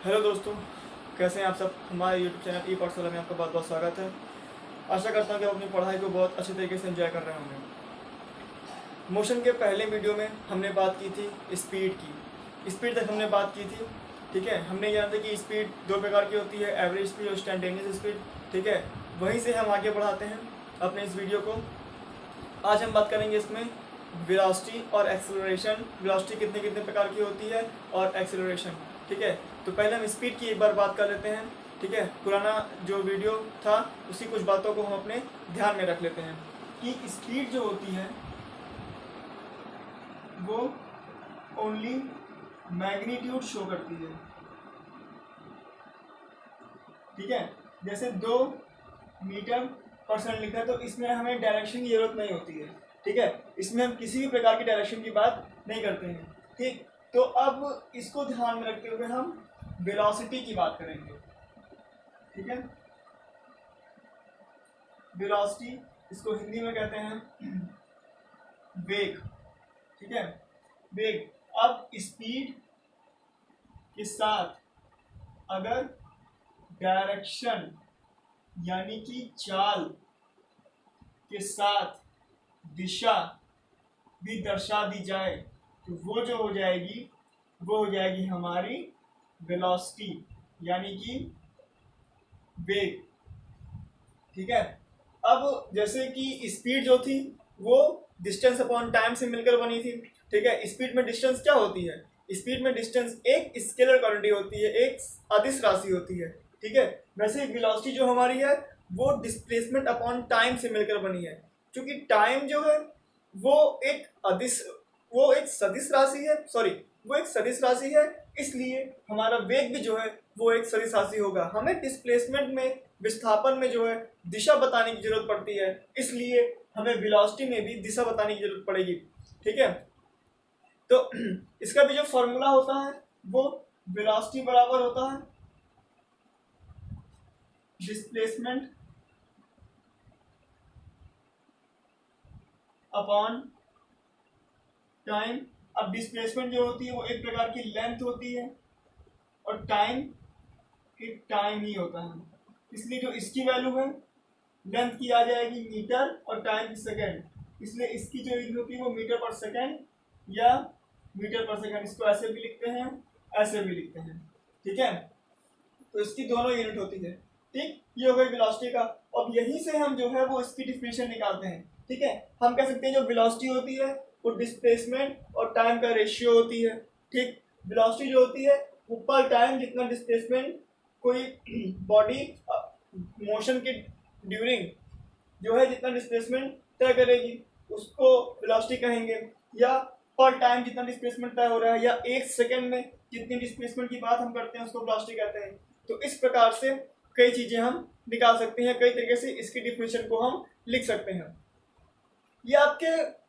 Hello दोस्तों, कैसे हैं आप सब। हमारे यूट्यूब चैनल ई पाठशाला में आपका बहुत बहुत स्वागत है। आशा करता हूं कि आप अपनी पढ़ाई को बहुत अच्छे तरीके से एंजॉय कर रहे होंगे। मोशन के पहले वीडियो में हमने बात की थी स्पीड की। स्पीड तक हमने बात की थी, ठीक है। हमने जाना था कि स्पीड दो प्रकार की होती है, एवरेज स्पीड और इंस्टैंटेनियस स्पीड, ठीक है। वहीं से हम आगे बढ़ाते हैं अपने इस वीडियो को। आज हम बात करेंगे इसमें वेलोसिटी और एक्सेलरेशन। वेलोसिटी कितने कितने प्रकार की होती है और एक्सेलरेशन, ठीक है। तो पहले हम स्पीड की एक बार बात कर लेते हैं, ठीक है। पुराना जो वीडियो था उसी कुछ बातों को हम अपने ध्यान में रख लेते हैं कि स्पीड जो होती है वो ओनली मैग्नीट्यूड शो करती है, ठीक है। जैसे 2 मीटर पर सेकंड लिखा है तो इसमें हमें डायरेक्शन की जरूरत नहीं होती है, ठीक है। इसमें हम किसी भी प्रकार की डायरेक्शन की बात नहीं करते हैं, ठीक। तो अब इसको ध्यान में रखते हुए हम वेलोसिटी की बात करेंगे, ठीक है। वेलोसिटी इसको हिंदी में कहते हैं वेग, ठीक है। वेग। अब स्पीड के साथ अगर डायरेक्शन यानी कि चाल के साथ दिशा भी दर्शा दी जाए तो वो जो हो जाएगी वो हो जाएगी हमारी वेलोसिटी यानी कि वेग, ठीक है। अब जैसे कि स्पीड जो थी वो डिस्टेंस अपॉन टाइम से मिलकर बनी थी, ठीक है। स्पीड में डिस्टेंस क्या होती है? स्पीड में डिस्टेंस एक स्केलर क्वांटिटी होती है, एक अदिश राशि होती है, ठीक है। वैसे वेलोसिटी जो हमारी है वो डिस्प्लेसमेंट अपॉन टाइम से मिलकर बनी है। क्योंकि टाइम जो है वो एक सदिश राशि है, सॉरी वो एक सदिश राशि है, इसलिए हमारा वेग भी जो है वो एक सदिश राशि होगा। हमें डिस्प्लेसमेंट में, विस्थापन में जो है दिशा बताने की जरूरत पड़ती है, इसलिए हमें वेलोसिटी में भी दिशा बताने की जरूरत पड़ेगी, ठीक है। तो इसका भी जो फॉर्मूला होता है वो वेलोसिटी बराबर होता है डिस्प्लेसमेंट अपॉन टाइम। अब डिस्प्लेसमेंट जो होती है वो एक प्रकार की लेंथ होती है और टाइम एक टाइम ही होता है, इसलिए जो इसकी वैल्यू है लेंथ की आ जाएगी मीटर और टाइम की सेकेंड, इसलिए इसकी जो यूनिट होती है वो मीटर पर सेकेंड या मीटर पर सेकेंड। इसको ऐसे भी लिखते हैं, ऐसे भी लिखते हैं, ठीक है। तो इसकी दोनों यूनिट होती है, ठीक। ये हो गई वेलोसिटी का। अब यहीं से हम जो है वो इसकी डिफिनेशन निकालते हैं, ठीक है। हम कह सकते हैं जो वेलोसिटी होती है वो डिस्प्लेसमेंट और टाइम का रेशियो होती है, ठीक। वेलोसिटी जो होती है वो पर टाइम जितना डिस्प्लेसमेंट कोई बॉडी मोशन के ड्यूरिंग जो है जितना डिस्प्लेसमेंट तय करेगी उसको वेलोसिटी कहेंगे, या पर टाइम जितना डिस्प्लेसमेंट तय हो रहा है, या एक सेकंड में जितनी डिस्प्लेसमेंट की बात हम करते हैं उसको वेलोसिटी कहते हैं। तो इस प्रकार से कई चीजें हम निकाल सकते हैं, कई तरीके से इसकी डिफिनेशन को हम लिख सकते हैं। ये आपके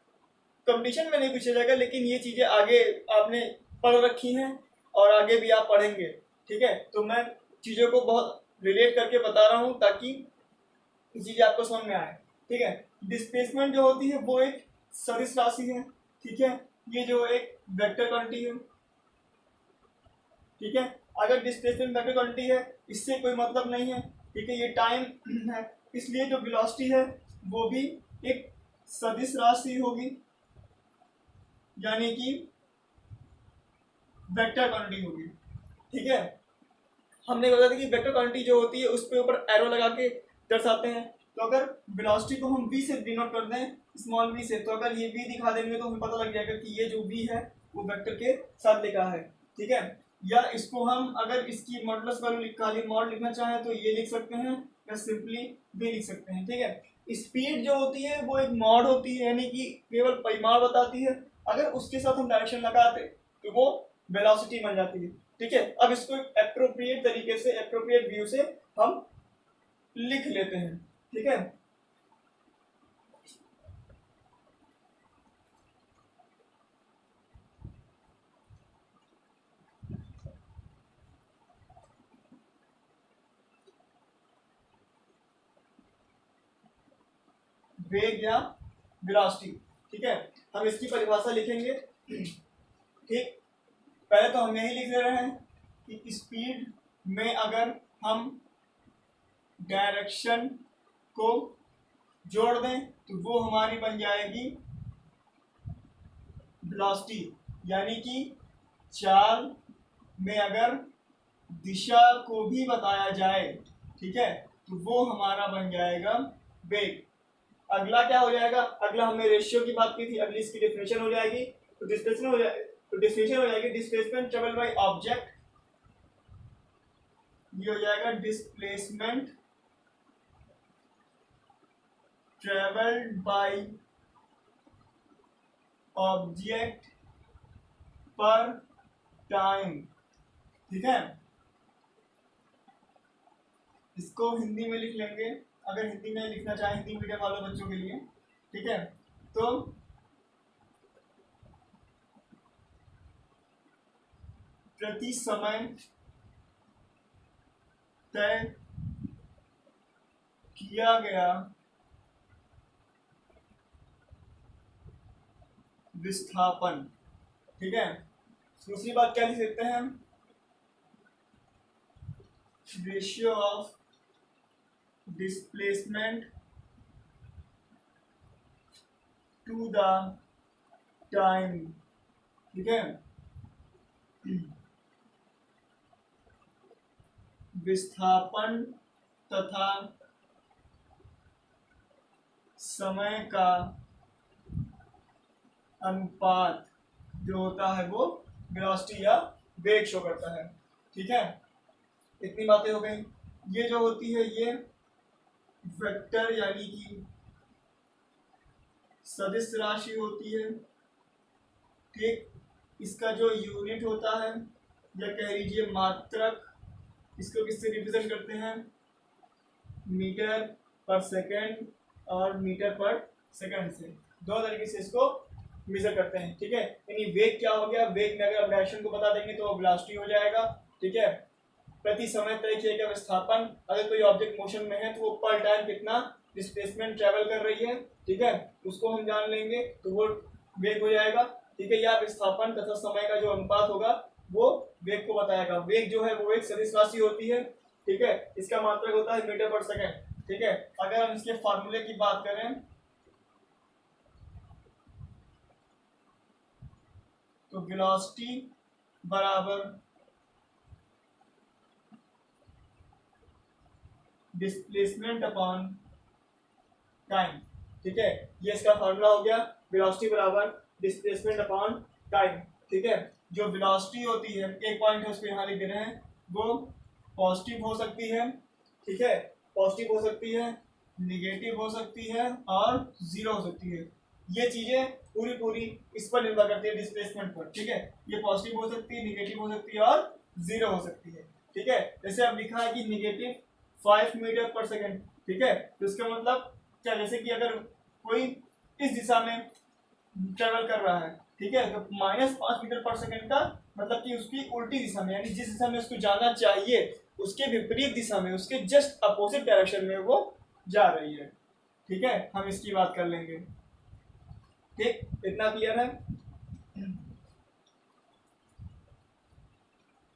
कंपटीशन में नहीं पूछा जाएगा, लेकिन ये चीजें आगे आपने पढ़ रखी हैं और आगे भी आप पढ़ेंगे, ठीक है। तो मैं चीजों को बहुत रिलेट करके बता रहा हूँ ताकि चीजें आपको समझ में आए, ठीक है। डिस्प्लेसमेंट जो होती है वो एक सदिश राशि है, ठीक है। ये जो एक वेक्टर क्वांटिटी है, ठीक है। अगर डिस्प्लेसमेंट वेक्टर क्वांटिटी है इससे कोई मतलब नहीं है, ठीक है। ये टाइम है, इसलिए जो वेलोसिटी है वो भी एक सदिश राशि होगी यानी कि वेक्टर क्वांटिटी होगी, ठीक है। हमने बताया था कि वेक्टर क्वांटिटी जो होती है उस पे ऊपर एरो लगा के दर्शाते हैं। तो अगर वेलोसिटी को हम v से डिनोट कर दें, स्मॉल v से, तो अगर ये v दिखा देंगे तो हमें पता लग जाएगा कि ये जो v है वो वेक्टर के साथ लिखा है, ठीक है। या इसको हम अगर इसकी मॉडुलस वैल्यू खाली मॉड लिखना चाहें तो ये लिख सकते हैं, या सिंपली v लिख सकते हैं, ठीक है। स्पीड जो होती है वो एक मॉड होती है यानी कि केवल परिमाण बताती है, अगर उसके साथ हम डायरेक्शन लगाते तो वो वेलोसिटी बन जाती है, ठीक है। अब इसको एप्रोप्रिएट तरीके से, एप्रोप्रिएट व्यू से हम लिख लेते हैं, ठीक है। वेग या वेलोसिटी, ठीक है। हम इसकी परिभाषा लिखेंगे, ठीक। पहले तो हम यही लिख ले रहे हैं कि स्पीड में अगर हम डायरेक्शन को जोड़ दें तो वो हमारी बन जाएगी वेलोसिटी, यानी कि चाल में अगर दिशा को भी बताया जाए, ठीक है, तो वो हमारा बन जाएगा वेग। अगला क्या हो जाएगा, अगला हमने रेशियो की बात की थी, अगली इसकी डेफिनेशन हो जाएगी। तो डिस्प्लेसमेंट हो जाएगी, तो डेफिनेशन हो जाएगी डिस्प्लेसमेंट ट्रेवल बाय ऑब्जेक्ट, ये हो जाएगा डिस्प्लेसमेंट ट्रेवल्ड बाय ऑब्जेक्ट पर टाइम, ठीक है। इसको हिंदी में लिख लेंगे, अगर हिंदी में लिखना चाहें हिंदी मीडियम वाले बच्चों के लिए, ठीक है। तो प्रति समय तय किया गया विस्थापन, ठीक है। दूसरी बात क्या लिख सकते हैं हम, ratio of displacement to the time, ठीक है। विस्थापन तथा समय का अनुपात जो होता है वो वेलोसिटी या वेग शो करता है, ठीक है। इतनी बातें हो गई। ये जो होती है ये वेक्टर यानी कि सदिश राशि होती है, ठीक। इसका जो यूनिट होता है या कह लीजिए मात्रक, इसको किससे रिप्रेजेंट करते हैं, मीटर पर सेकंड और मीटर पर सेकंड से, दो तरीके से इसको मेजर करते हैं, ठीक है। यानी वेग क्या हो गया, वेग में अगर हम डायरेक्शन को बता देंगे तो वेलोसिटी हो जाएगा, ठीक है। प्रति समय तय किया गया विस्थापन, अगर कोई ऑब्जेक्ट मोशन में है तो वो पर टाइम कितना डिस्प्लेसमेंट ट्रेवल कर रही है, ठीक है, उसको हम जान लेंगे तो वो वेग हो जाएगा, ठीक है। या विस्थापन तथा समय का जो अनुपात होगा वो वेग को बताएगा। वेग जो है वो एक सदिश राशि होती है, ठीक है। इसका मात्रक होता है मीटर पर सेकंड, ठीक है। अगर हम इसके फार्मूले की बात करें तो वेलोसिटी बराबर डिस्प्लेसमेंट अपॉन टाइम, ठीक है। ये इसका फार्मूला हो गया, वेलोसिटी बराबर डिस्प्लेसमेंट अपॉन टाइम, ठीक है। जो वेलोसिटी होती है, एक पॉइंट है उसको यहाँ लिख दे रहे हैं, वो पॉजिटिव हो सकती है, ठीक है, पॉजिटिव हो सकती है, निगेटिव हो सकती है और जीरो हो सकती है। ये चीजें पूरी पूरी इस पर निर्भर करती है डिस्प्लेसमेंट पर, ठीक है। ये पॉजिटिव हो सकती है, निगेटिव हो सकती है और जीरो हो सकती है, ठीक है। जैसे अब लिखा है कि निगेटिव 5 मीटर पर सेकंड, ठीक है। तो इसका मतलब क्या, जैसे कि अगर कोई इस दिशा में ट्रेवल कर रहा है, ठीक है, तो -5 मीटर पर सेकंड का मतलब कि उसकी उल्टी दिशा में, यानी जिस दिशा में उसको जाना चाहिए उसके विपरीत दिशा में, उसके जस्ट अपोजिट डायरेक्शन में वो जा रही है, ठीक है। हम इसकी बात कर लेंगे, ठीक, इतना क्लियर है।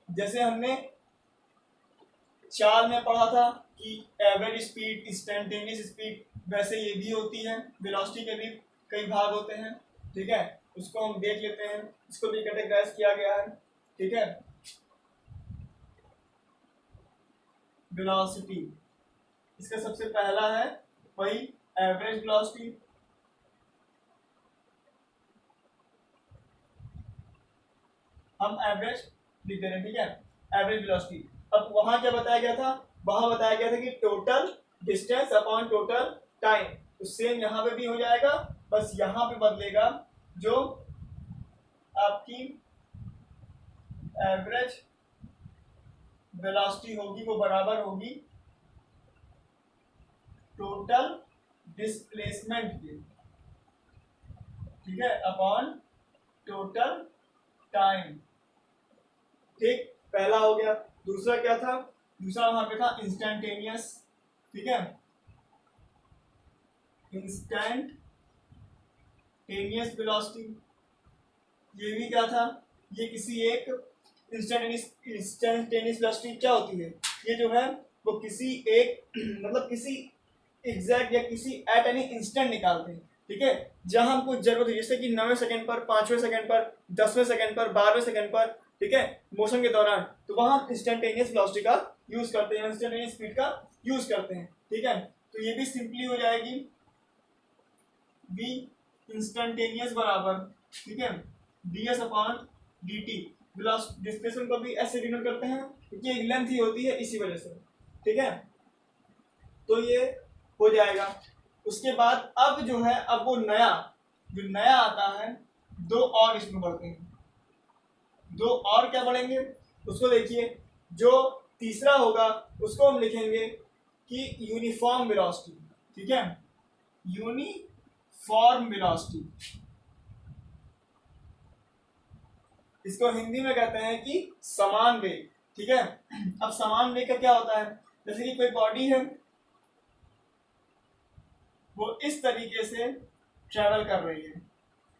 जैसे हमने चाल में पढ़ा था कि एवरेज स्पीड, इंस्टेंटेनियस स्पीड, वैसे ये भी होती है, वेलोसिटी के भी कई भाग होते हैं, ठीक है। उसको हम देख लेते हैं, इसको भी कैटेगराइज किया गया है, ठीक है। वेलोसिटी, इसका सबसे पहला है वही एवरेज वेलोसिटी, हम एवरेज लिख दे रहे हैं, ठीक है, एवरेज वेलोसिटी। अब वहां क्या बताया गया था, वहां बताया गया था कि total distance upon total time, तो सेम यहाँ पे भी हो जाएगा, बस यहाँ पे बदलेगा, जो आपकी एवरेज वेलोसिटी होगी वो बराबर होगी टोटल डिस्प्लेसमेंट के, ठीक है, अपॉन टोटल टाइम, ठीक, पहला हो गया। दूसरा क्या था, दूसरा वहां पे था इंस्टेंटेनियस, ठीक है, इंस्टेंटेनियस वेलोसिटी। ये भी क्या था, ये किसी एक इंस्टेंटेनियस वेलोसिटी क्या होती है? ये जो है वो किसी एक मतलब किसी एग्जैक्ट या किसी एट एनी इंस्टेंट निकालते हैं, ठीक है, जहां हमको जरूरत है, जैसे कि 9वें सेकंड पर, 5वें सेकंड पर, 10वें सेकंड पर, 12वें सेकंड पर, ठीक है, मोशन के दौरान, तो वहां इंस्टेंटेनियस वेलोसिटी का यूज करते हैं, इंस्टेंटेनियस स्पीड का यूज करते हैं, ठीक है। तो ये भी सिंपली हो जाएगी v इंस्टेंटेनियस बराबर, ठीक है, ds अपॉन dt। डिस्प्लेसमेंट को भी ऐसे डिनोट करते हैं क्योंकि एक लेंथ ही होती है इसी वजह से, ठीक है। तो ये हो जाएगा। उसके बाद अब जो है, अब वो जो नया आता है, दो और इसमें बढ़ते हैं। दो और क्या बढ़ेंगे उसको देखिए। जो तीसरा होगा उसको हम लिखेंगे कि यूनिफॉर्म वेलोसिटी, ठीक है, यूनिफॉर्म वेलोसिटी। इसको हिंदी में कहते हैं कि समान वेग, ठीक है। अब समान वेग का क्या होता है? जैसे कि कोई बॉडी है, वो इस तरीके से ट्रेवल कर रही है,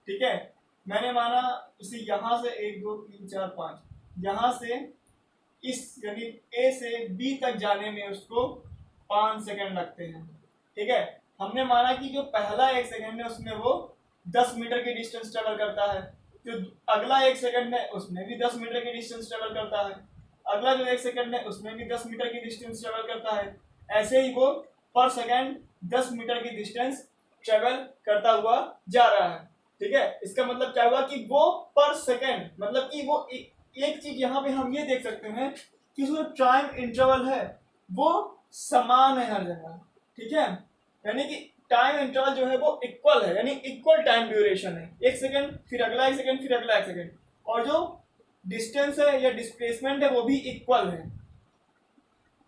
ठीक है। मैंने माना उसे यहां से 1 2 3 4 5 यहां से इस यानी ए से बी तक जाने में उसको 5 सेकंड लगते हैं, ठीक है। हमने माना कि जो पहला 1 सेकंड है उसमें वो 10 मीटर की डिस्टेंस ट्रेवल करता है, जो अगला 1 सेकंड है उसमें भी 10 मीटर की डिस्टेंस ट्रेवल करता है, अगला जो 1 सेकंड है उसमें भी 10 मीटर की डिस्टेंस ट्रेवल करता है। ऐसे ही वो पर सेकंड 10 मीटर की डिस्टेंस ट्रेवल करता हुआ जा रहा है, ठीक है। इसका मतलब क्या हुआ कि वो पर सेकंड, मतलब कि वो एक चीज यहाँ पे हम ये देख सकते हैं कि जो टाइम इंटरवल है वो समान है हर जगह, ठीक है। यानी कि टाइम इंटरवल जो है वो इक्वल है, यानी इक्वल टाइम ड्यूरेशन है। 1 सेकंड फिर अगला 1 सेकंड फिर अगला 1 सेकंड, और जो डिस्टेंस है या डिस्प्लेसमेंट है वो भी इक्वल है,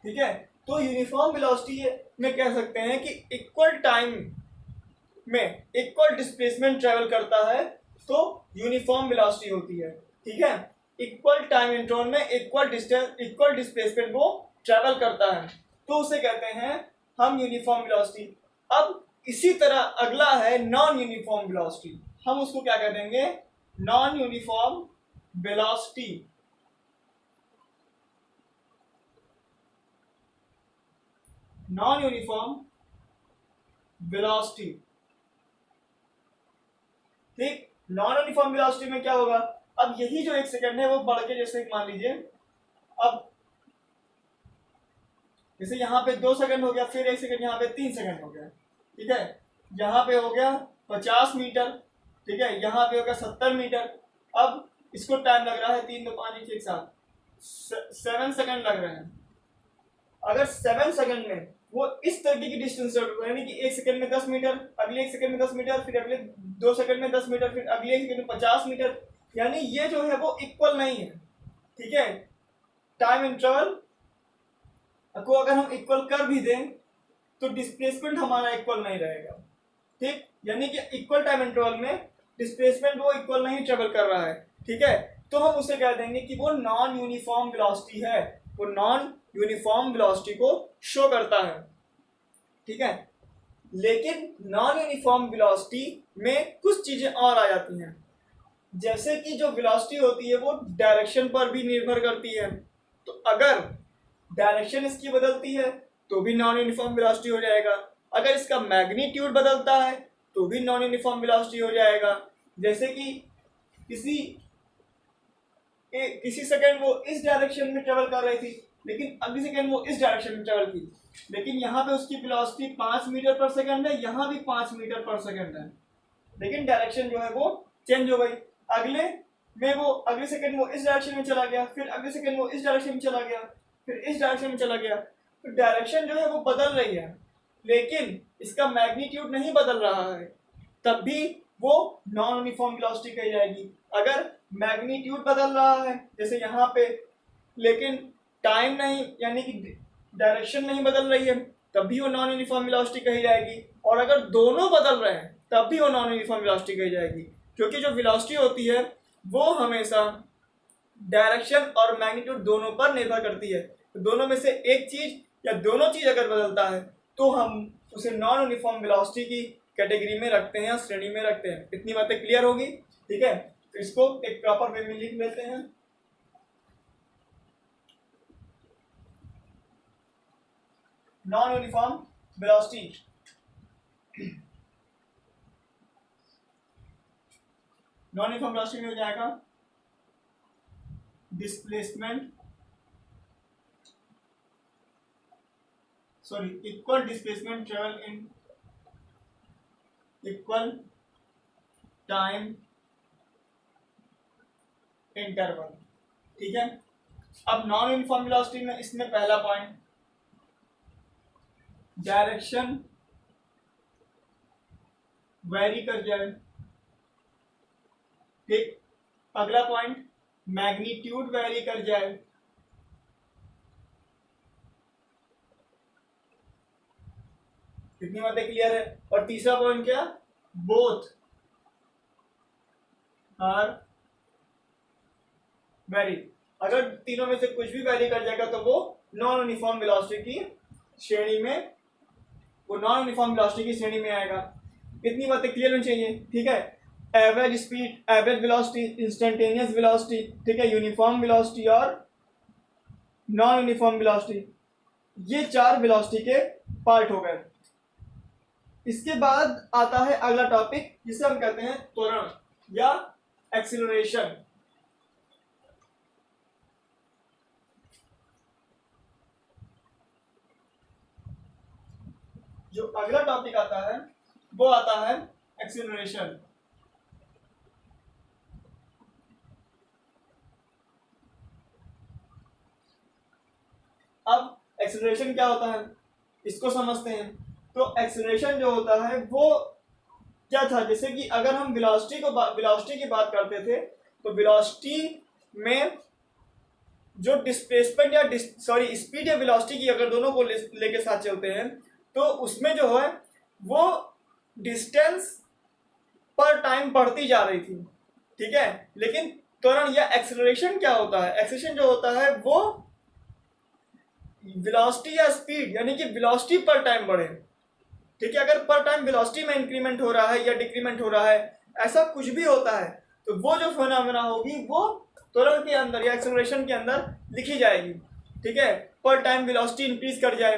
ठीक है। तो यूनिफॉर्म वेलोसिटी में कह सकते हैं कि इक्वल टाइम में इक्वल डिस्प्लेसमेंट ट्रेवल करता है तो यूनिफॉर्म वेलोसिटी होती है, ठीक है। इक्वल टाइम इंटरवल में इक्वल डिस्टेंस इक्वल डिस्प्लेसमेंट वो ट्रेवल करता है तो उसे कहते हैं हम यूनिफॉर्म वेलोसिटी। अब इसी तरह अगला है नॉन यूनिफॉर्म वेलोसिटी। हम उसको क्या कह देंगे? Non uniform velocity. Non uniform velocity, ठीक। नॉन यूनिफॉर्म वेलोसिटी में क्या होगा? अब यही जो 1 सेकंड है वो बढ़ के, जैसे मान लीजिए अब जैसे यहाँ पे 2 सेकंड हो गया, फिर 1 सेकंड, यहाँ पे 3 सेकंड हो गया, ठीक है। यहाँ पे हो गया 50 मीटर, ठीक है, यहाँ पे हो गया 70 मीटर। अब इसको टाइम लग रहा है 3 2 5 1 7 7 सेकंड लग रहे हैं। अगर 7 सेकंड में वो इस तरीके की डिस्टेंस यानी कि 1 सेकंड में 10 मीटर, अगले 1 सेकंड में 10 मीटर, फिर अगले 2 सेकंड में 10 मीटर, फिर अगले 1 सेकंड में 50 मीटर, यानी ये जो है वो इक्वल नहीं है, ठीक है। टाइम इंटरवल को अगर हम इक्वल कर भी दें तो डिस्प्लेसमेंट हमारा इक्वल नहीं रहेगा, ठीक। यानी कि इक्वल टाइम इंटरवल में डिस्प्लेसमेंट वो इक्वल नहीं ट्रेवल कर रहा है, ठीक है। तो हम उसे कह देंगे कि वो नॉन यूनिफॉर्म वेलोसिटी है, वो नॉन यूनिफॉर्म वेलोसिटी को शो करता है, ठीक है। लेकिन नॉन यूनिफॉर्म वेलोसिटी में कुछ चीजें और आ जाती हैं, जैसे कि जो वेलोसिटी होती है वो डायरेक्शन पर भी निर्भर करती है। तो अगर डायरेक्शन इसकी बदलती है तो भी नॉन यूनिफॉर्म वेलोसिटी हो जाएगा, अगर इसका मैग्नीट्यूड बदलता है तो भी नॉन यूनिफॉर्म वेलोसिटी हो जाएगा। जैसे कि किसी सेकंड वो इस डायरेक्शन में ट्रेवल कर रही थी, लेकिन अगली सेकंड वो इस डायरेक्शन में ट्रेवल की, लेकिन यहाँ पे उसकी वेलोसिटी 5 मीटर पर सेकंड है, यहाँ भी 5 मीटर पर सेकंड है, लेकिन डायरेक्शन जो है वो चेंज हो गई। अगले सेकंड वो इस डायरेक्शन में चला गया, फिर अगले सेकंड वो इस डायरेक्शन में चला गया, फिर इस डायरेक्शन में चला गया। तो डायरेक्शन जो है वो बदल रही है, लेकिन इसका मैग्नीट्यूड नहीं बदल रहा है, तब भी वो नॉन यूनिफॉर्म वेलोसिटी कही जाएगी। अगर मैग्नीट्यूड बदल रहा है जैसे यहाँ पे, लेकिन टाइम नहीं यानी कि डायरेक्शन नहीं बदल रही है, तब भी वो नॉन यूनिफॉर्म वेलोसिटी कही जाएगी। और अगर दोनों बदल रहे हैं तब भी वो नॉन यूनिफॉर्म वेलोसिटी कही जाएगी, क्योंकि जो वेलोसिटी होती है वो हमेशा डायरेक्शन और मैग्नीट्यूड दोनों पर निर्भर करती है। तो दोनों में से एक चीज या दोनों चीज अगर बदलता है तो हम उसे नॉन यूनिफॉर्म वेलोसिटी की कैटेगरी में रखते हैं, श्रेणी में रखते हैं। इतनी बातें क्लियर होगी, ठीक है। तो इसको एक प्रॉपर वे में लिख लेते हैं। Non uniform velocity, non uniform velocity में हो जाएगा displacement, sorry equal displacement travel in equal time interval. ठीक है, अब नॉन यूनिफॉर्म वेलोसिटी में इसमें पहला पॉइंट डायरेक्शन वेरी कर जाए। ठीक, अगला पॉइंट मैग्नीट्यूड वेरी कर जाए। कितनी बातें क्लियर है? और तीसरा पॉइंट क्या, बोथ आर वेरी। अगर तीनों में से कुछ भी वेरी कर जाएगा तो वो नॉन यूनिफॉर्म वेलोसिटी की श्रेणी में, वो नॉन यूनिफॉर्म वेलोसिटी की श्रेणी में आएगा। इतनी बातें क्लियर होनी चाहिए। ठीक है, average speed, average velocity, instantaneous velocity, ठीक है, यूनिफॉर्म वेलोसिटी और नॉन यूनिफॉर्म वेलोसिटी, ये चार वेलोसिटी के पार्ट हो गए। इसके बाद आता है अगला टॉपिक जिसे हम कहते हैं त्वरण या एक्सीलरेशन। जो अगला टॉपिक आता है वो आता है एक्सीलरेशन। अब एक्सीलरेशन क्या होता है इसको समझते हैं। तो एक्सीलरेशन जो होता है वो क्या था, जैसे कि अगर हम वेलोसिटी की बात करते थे तो वेलोसिटी में जो डिस्प्लेसमेंट या सॉरी स्पीड या वेलोसिटी की अगर दोनों को लेके साथ चलते हैं तो उसमें जो है वो डिस्टेंस पर टाइम बढ़ती जा रही थी। ठीक है, लेकिन त्वरण या एक्सीलरेशन क्या होता है, एक्सीलरेशन जो होता है वो वेलोसिटी या स्पीड यानी कि वेलोसिटी पर टाइम बढ़े। ठीक है, अगर पर टाइम वेलोसिटी में इंक्रीमेंट हो रहा है या डिक्रीमेंट हो रहा है, ऐसा कुछ भी होता है तो वो जो फिनोमेना होगी वो त्वरण के अंदर या एक्सेलरेशन के अंदर लिखी जाएगी। ठीक है, पर टाइम वेलोसिटी इंक्रीज कर जाए।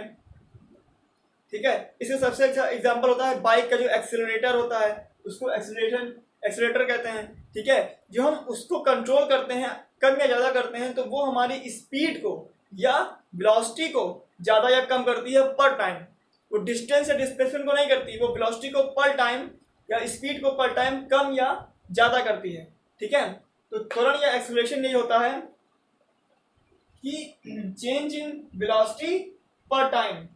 ठीक है, इसका सबसे अच्छा एग्जांपल होता है बाइक का जो एक्सेलरेटर होता है उसको एक्सेलरेटर कहते हैं। ठीक है, जो हम उसको कंट्रोल करते हैं, कम या ज़्यादा करते हैं, तो वो हमारी स्पीड को या वेलोसिटी को ज़्यादा या कम करती है पर टाइम। वो डिस्टेंस या डिस्प्लेसमेंट को नहीं करती, वो वेलोसिटी को पर टाइम या स्पीड को पर टाइम कम या ज़्यादा करती है। ठीक है, तो त्वरण या एक्सेलरेशन यही होता है कि चेंज इन वेलोसिटी पर टाइम।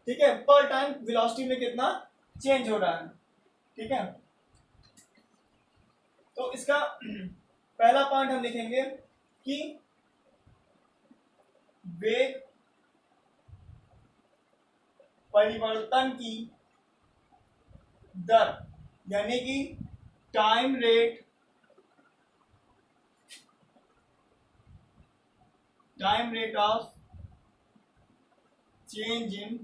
ठीक है, पर टाइम वेलोसिटी में कितना चेंज हो रहा है। ठीक है, तो इसका पहला पॉइंट हम लिखेंगे कि वेग परिवर्तन की दर यानी कि time rate of change in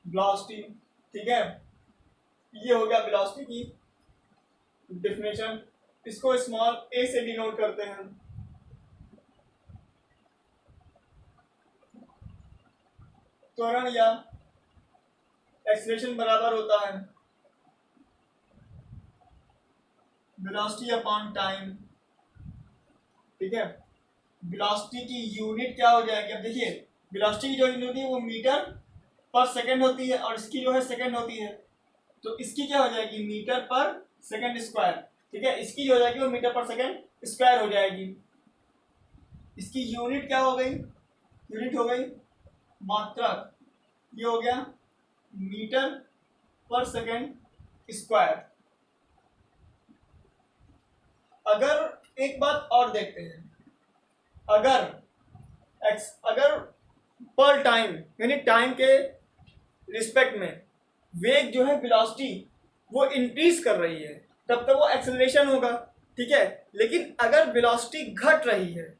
velocity. ठीक है, ये हो गया वेलोसिटी की डेफिनेशन। इसको स्मॉल ए से डिनोट करते हैं। त्वरण या एक्सेलरेशन बराबर होता है वेलोसिटी अपॉन टाइम। ठीक है, वेलोसिटी की यूनिट क्या हो जाएगी, अब देखिए वेलोसिटी की जो यूनिट होती है वो मीटर पर सेकंड होती है और इसकी जो है सेकंड होती है, तो इसकी क्या हो जाएगी मीटर पर सेकंड स्क्वायर। ठीक है, इसकी जो हो जाएगी वो मीटर पर सेकंड स्क्वायर हो जाएगी। इसकी यूनिट क्या हो गई, यूनिट हो गई मात्रक, ये हो गया मीटर पर सेकंड स्क्वायर। अगर एक बात और देखते हैं, अगर पर टाइम यानी टाइम के रिस्पेक्ट में वेग जो है वेलोसिटी वो इंक्रीज कर रही है तब तक वो एक्सेलरेशन होगा। ठीक है, लेकिन अगर वेलोसिटी घट रही है,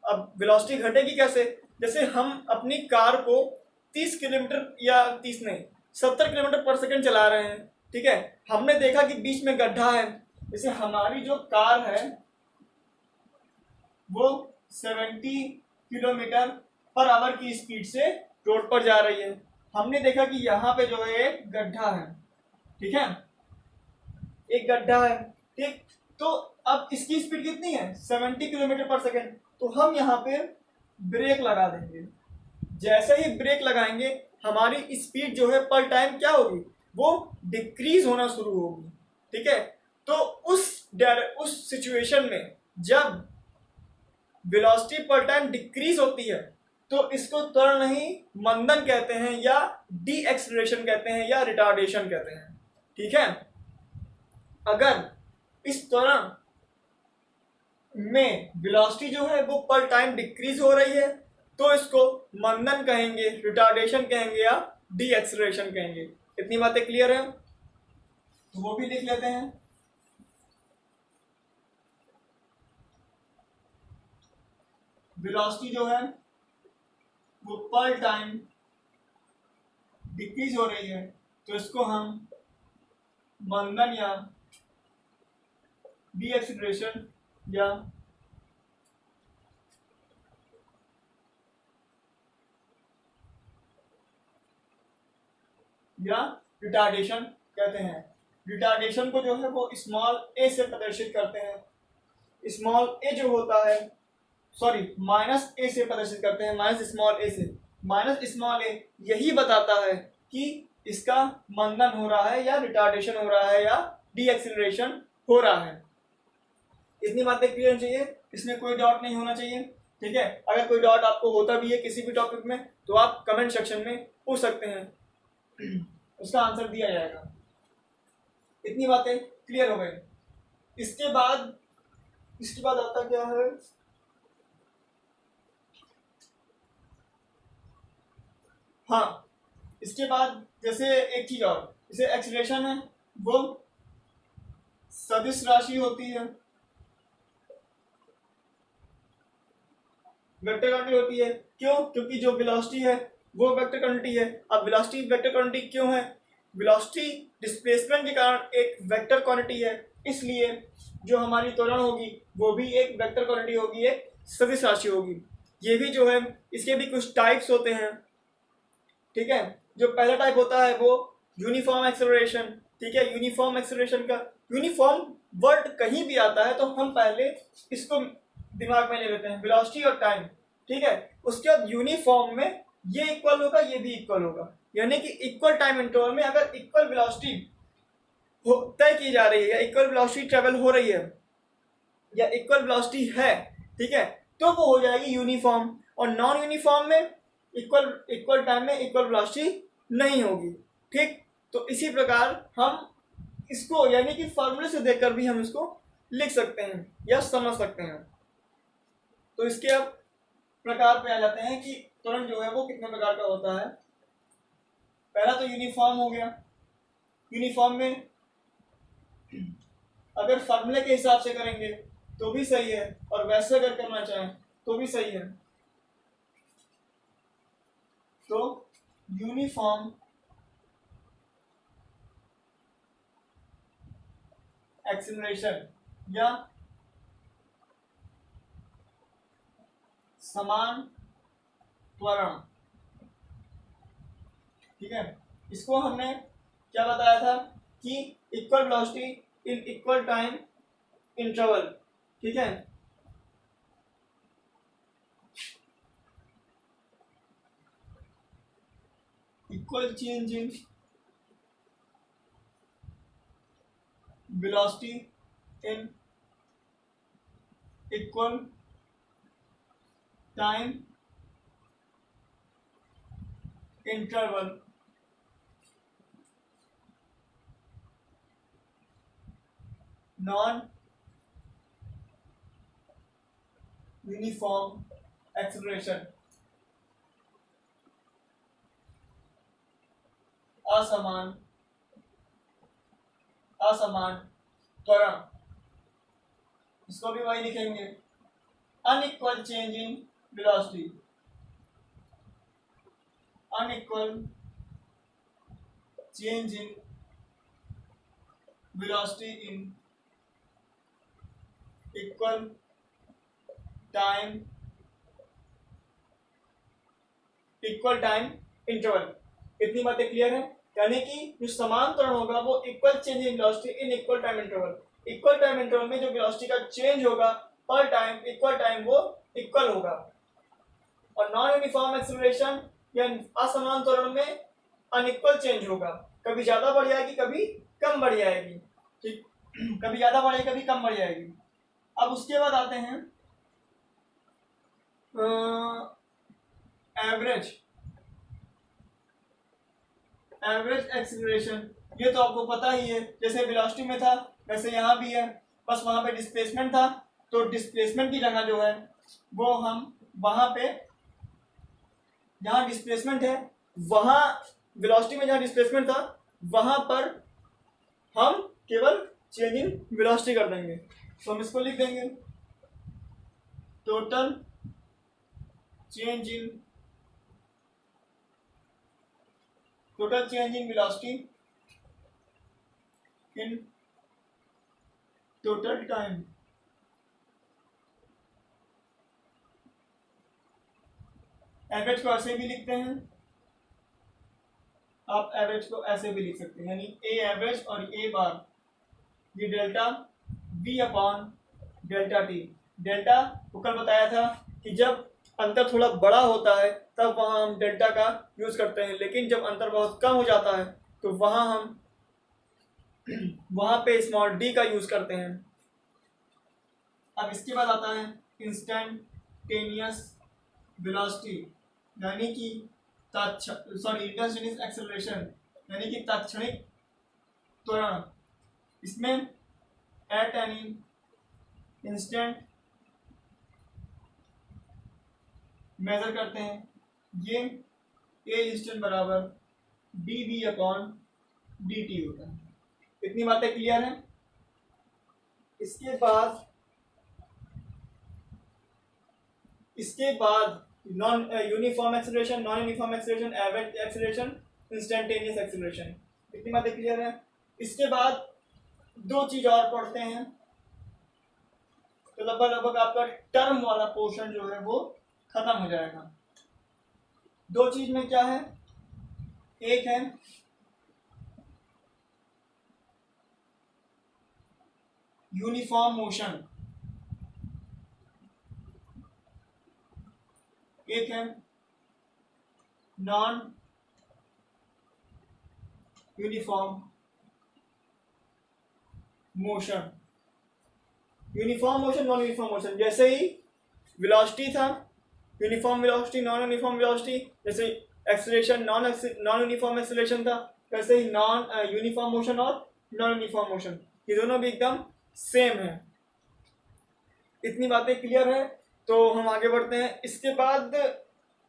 अब वेलोसिटी घटेगी कैसे, जैसे हम अपनी कार को 30 किलोमीटर या 30 नहीं 70 किलोमीटर पर सेकंड चला रहे हैं। ठीक है, हमने देखा कि बीच में गड्ढा है, जैसे हमारी जो कार है वो 70 किलोमीटर पर आवर की स्पीड से रोड पर जा रही है। हमने देखा कि यहाँ पे जो है एक गड्ढा है, ठीक है, एक गड्ढा है, ठीक। तो अब इसकी स्पीड कितनी है, 70 किलोमीटर पर सेकेंड। तो हम यहाँ पे ब्रेक लगा देंगे। जैसे ही ब्रेक लगाएंगे हमारी स्पीड जो है पर टाइम क्या होगी, वो डिक्रीज होना शुरू होगी, ठीक है। तो उस सिचुएशन में जब वेलोसिटी पर टाइम डिक्रीज होती है तो इसको त्वरण नहीं मंदन कहते हैं, या डी एक्सलरेशन कहते हैं, या रिटार्डेशन कहते हैं, ठीक है। अगर इस त्वरण में वेलोसिटी जो है वो पर टाइम डिक्रीज हो रही है तो इसको मंदन कहेंगे, रिटार्डेशन कहेंगे, या डी एक्सलरेशन कहेंगे। इतनी बातें क्लियर है, तो वो भी लिख लेते हैं। वेलोसिटी जो है वो पर टाइम डिक्रीज हो रही है तो इसको हम मंदन या डी एक्सीलरेशन या रिटार्डेशन कहते हैं। रिटार्डेशन को जो है वो स्मॉल ए से प्रदर्शित करते हैं। स्मॉल ए जो होता है, सॉरी माइनस ए से प्रदर्शित करते हैं, माइनस स्मॉल ए से। माइनस स्मॉल ए यही बताता है कि इसका मंदन हो रहा है या रिटार्डेशन हो रहा है या डी एक्सीलरेशन हो रहा है। इतनी बातें क्लियर होनी चाहिए, इसमें कोई डाउट नहीं होना चाहिए, ठीक है। अगर कोई डाउट आपको होता भी है किसी भी टॉपिक में तो आप कमेंट सेक्शन में पूछ सकते हैं, उसका आंसर दिया जाएगा। इतनी बातें क्लियर हो गई। इसके बाद आता क्या है, हाँ, इसके बाद जैसे एक चीज और, जैसे एक्सीलरेशन है वो सदिश राशि होती है, वेक्टर क्वांटिटी होती है। क्यों? क्योंकि जो वेलोसिटी है वो वेक्टर क्वांटिटी है। अब वेलोसिटी वेक्टर क्वांटिटी क्यों है? वेलोसिटी डिस्प्लेसमेंट के कारण एक वेक्टर क्वांटिटी है, इसलिए जो हमारी त्वरण होगी वो भी एक वेक्टर क्वांटिटी होगी, एक सदिश राशि होगी। ये भी जो है इसके भी कुछ टाइप्स होते हैं, ठीक है। जो पहला टाइप होता है वो यूनिफॉर्म एक्सेलरेशन, ठीक है। यूनिफॉर्म एक्सेलरेशन का यूनिफॉर्म वर्ड कहीं भी आता है तो हम पहले इसको दिमाग में ले लेते हैं, वेलोसिटी और टाइम, ठीक है। उसके बाद यूनिफॉर्म में ये इक्वल होगा, ये भी इक्वल होगा, यानी कि इक्वल टाइम इंटरवल में अगर इक्वल वेलोसिटी तय की जा रही है या इक्वल वेलोसिटी ट्रेवल हो रही है या इक्वल वेलोसिटी है, ठीक है, तो वो हो जाएगी यूनिफॉर्म। और नॉन यूनिफॉर्म में इक्वल टाइम में इक्वल वेलोसिटी नहीं होगी, ठीक। तो इसी प्रकार हम इसको यानी कि फॉर्मूले से देखकर भी हम इसको लिख सकते हैं या समझ सकते हैं। तो इसके अब प्रकार पे आ जाते हैं कि त्वरण जो है वो कितने प्रकार का होता है। पहला तो यूनिफॉर्म हो गया। यूनिफॉर्म में अगर फॉर्मूले के हिसाब से करेंगे तो भी सही है और वैसे अगर करना चाहें तो भी सही है। तो यूनिफॉर्म एक्सीलरेशन या समान त्वरण, ठीक है, इसको हमने क्या बताया था कि equal velocity in equal time interval, ठीक है। Equal change in velocity in equal time interval, non uniform acceleration, असमान त्वरण, इसको भी वही लिखेंगे, unequal change in velocity, unequal change in velocity in equal time equal time interval. इतनी बातें क्लियर है? यानी कि जो समान त्वरण होगा वो equal change in velocity in equal time interval. Equal time interval में जो वेलोसिटी का चेंज होगा पर टाइम इक्वल टाइम वो इक्वल होगा। और नॉन यूनिफॉर्म एक्सेलरेशन या असमान त्वरण में अनइक्वल चेंज होगा, कभी ज्यादा बढ़ जाएगी कभी कम बढ़ जाएगी, ठीक, कभी ज्यादा बढ़ेगी कभी कम बढ़ जाएगी। अब उसके बाद आते हैं एवरेज एक्सीलरेशन। ये तो आपको पता ही है, जैसे वेलोसिटी में था वैसे यहाँ भी है, बस वहां पे डिस्प्लेसमेंट था तो डिस्प्लेसमेंट की जगह जो है वो हम वहां पे जहाँ डिस्प्लेसमेंट है वहां वेलोसिटी में जहाँ डिस्प्लेसमेंट था वहां पर हम केवल चेंज इन वेलोसिटी कर देंगे। तो हम इसको लिख देंगे total change in velocity in total time. Average को ऐसे भी लिखते हैं, आप एवरेज को ऐसे भी लिख सकते हैं, यानी ए एवरेज और ए बार, ये delta we upon delta T. Delta को कल बताया था कि जब अंतर थोड़ा बड़ा होता है तब वहां हम डेल्टा का यूज करते हैं, लेकिन जब अंतर बहुत कम हो जाता है तो वहां हम वहां पे स्मॉल डी का यूज करते हैं। अब इसके बाद आता है इंस्टेंटेनियस वेलोसिटी, यानी कि इंस्टेंटेनियस एक्सेलरेशन, यानी कि तात्क्षणिक त्वरण। इसमें एट एनी इंस्टेंट मेजर करते हैं, ये ए इंस्टेंट बराबर D V upon D T होता है। इतनी बातें क्लियर हैं? इसके बाद non uniform acceleration, non uniform acceleration, average acceleration, instantaneous acceleration. इतनी बातें क्लियर हैं? इसके बाद दो चीज और पढ़ते हैं, तो लगभग आपका टर्म वाला पोर्शन जो है वो खत्म हो जाएगा। दो चीज में क्या है, एक है यूनिफॉर्म मोशन, एक है non uniform motion. Uniform motion, non uniform motion, जैसे ही वेलोसिटी था uniform velocity, non uniform velocity, जैसे एक्सेलरेशन नॉन यूनिफॉर्म एक्सेलरेशन था, वैसे ही नॉन यूनिफॉर्म मोशन और नॉन यूनिफॉर्म मोशन, ये दोनों भी एकदम सेम है। इतनी बातें क्लियर है? तो हम आगे बढ़ते हैं। इसके बाद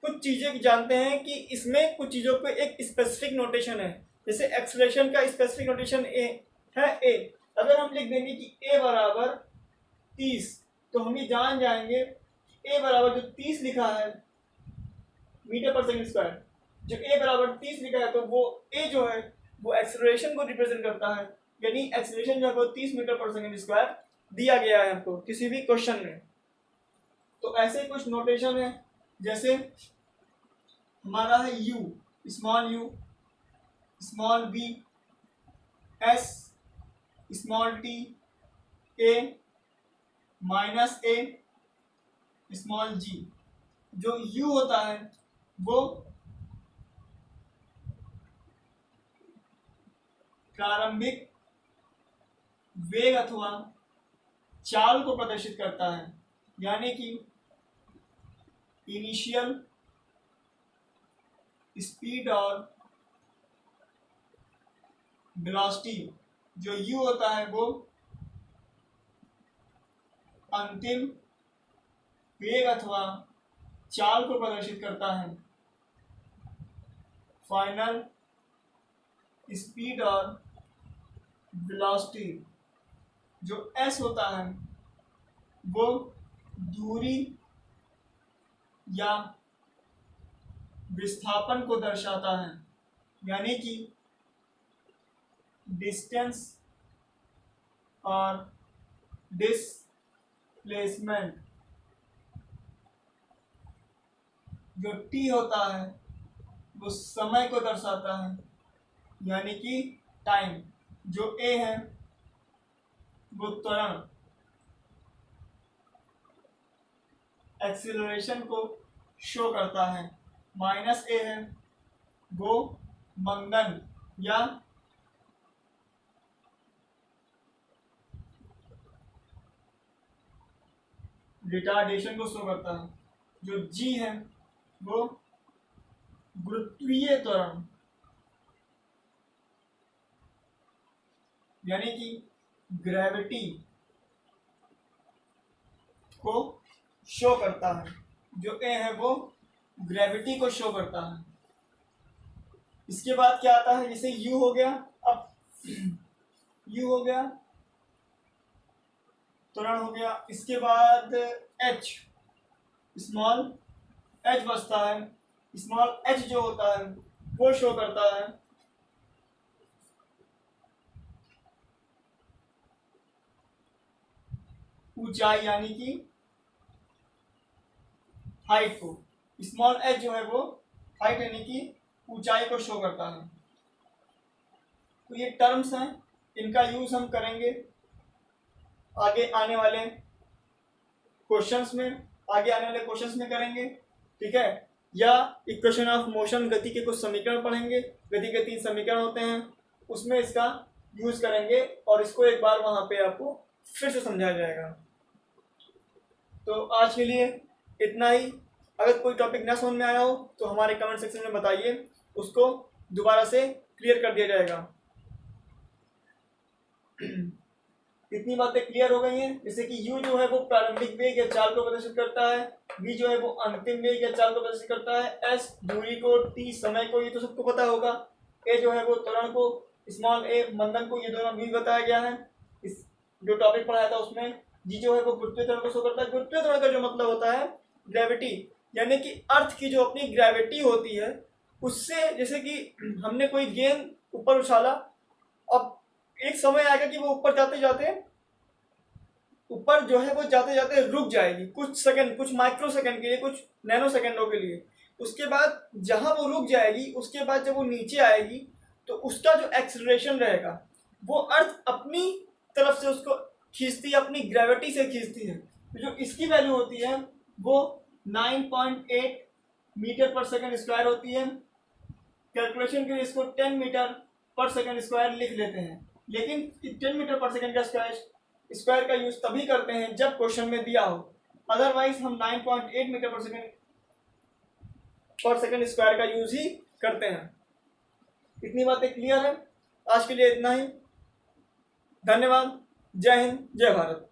कुछ चीजें जानते हैं कि इसमें कुछ चीजों पे एक स्पेसिफिक नोटेशन है, जैसे एक्सेलरेशन का स्पेसिफिक नोटेशन ए है ए। अगर हम लिख देंगे कि ए बराबर 30, तो हम ये जान जाएंगे ए बराबर जो 30 लिखा है मीटर पर सेकंड स्क्वायर, जो ए बराबर 30 लिखा है तो वो ए जो है वो एक्सेलरेशन को रिप्रेजेंट करता है, यानी एक्सेलरेशन जो है वो 30 मीटर पर सेकंड स्क्वायर दिया गया है हमको किसी भी क्वेश्चन में। तो ऐसे कुछ नोटेशन है, जैसे हमारा है U, small V, S, small T, A, minus A, small G. जो यू होता है वो प्रारंभिक वेग अथवा चाल को प्रदर्शित करता है, यानी कि इनिशियल स्पीड और वेलोसिटी। जो यू होता है वो अंतिम वेग अथवा चाल को प्रदर्शित करता है। फाइनल स्पीड और वेलोसिटी जो एस होता है वो दूरी या विस्थापन को दर्शाता है, यानी कि डिस्टेंस और डिस्प्लेसमेंट। जो टी होता है वो समय को दर्शाता है, यानी कि टाइम। जो ए है वो त्वरण, एक्सीलरेशन को शो करता है। माइनस ए है वो मंदन या रिटार्डेशन को शो करता है। जो जी है वो गुरुत्वीय त्वरण, यानी कि ग्रेविटी को शो करता है। जो ए है वो ग्रेविटी को शो करता है। इसके बाद क्या आता है, जैसे यू हो गया, अब यू हो गया, त्वरण हो गया। इसके बाद एच, स्मॉल एच बचता है। स्मॉल एच जो होता है वो शो करता है ऊंचाई, यानी कि हाइट को। स्मॉल एच जो है वो हाइट यानी कि ऊंचाई को शो करता है। तो ये टर्म्स हैं, इनका यूज हम करेंगे आगे आने वाले क्वेश्चंस में करेंगे, ठीक है। या इक्वेशन ऑफ मोशन, गति के कुछ समीकरण पढ़ेंगे, गति के 3 समीकरण होते हैं, उसमें इसका यूज करेंगे और इसको एक बार वहां पे आपको फिर से समझाया जाएगा। तो आज के लिए इतना ही। अगर कोई टॉपिक ना समझ में आया हो तो हमारे कमेंट सेक्शन में बताइए, उसको दोबारा से क्लियर कर दिया जाएगा। इतनी बातें क्लियर हो गई हैं, जैसे कि u जो है वो प्रारंभिक वेग या चाल को प्रदर्शित करता है, v जो है वो अंतिम वेग या चाल को प्रदर्शित करता है, s दूरी को, t समय को, ये तो सबको पता होगा, a जो है वो त्वरण को, स्मॉल a मंदन को, ये दोनों भी बताया गया है इस जो टॉपिक पढ़ाया था उसमें। g जो है वो गुरुत्वीय त्वरण को शो करता है। गुरुत्वीय त्वरण का जो मतलब होता है ग्रेविटी, यानी कि अर्थ की जो अपनी ग्रेविटी होती है उससे, जैसे कि हमने कोई गेंद ऊपर उछाला, अब एक समय आएगा कि वो ऊपर जाते जाते ऊपर जो है वो जाते जाते रुक जाएगी, कुछ सेकंड, कुछ माइक्रो सेकंड के लिए, कुछ नैनो सेकंडों के लिए। उसके बाद जहां वो रुक जाएगी, उसके बाद जब वो नीचे आएगी तो उसका जो एक्सेलरेशन रहेगा वो अर्थ अपनी तरफ से उसको खींचती है, अपनी ग्रेविटी से खींचती है। तो जो इसकी वैल्यू होती है वो 9.8 मीटर पर सेकंड स्क्वायर होती है। कैलकुलेशन के लिए इसको 10 मीटर पर सेकंड स्क्वायर लिख लेते हैं, लेकिन 10 मीटर पर सेकंड का स्क्वायर का यूज तभी करते हैं जब क्वेश्चन में दिया हो, अदरवाइज हम 9.8 मीटर पर सेकंड स्क्वायर का यूज ही करते हैं। इतनी बातें क्लियर है। आज के लिए इतना ही। धन्यवाद। जय हिंद, जय भारत।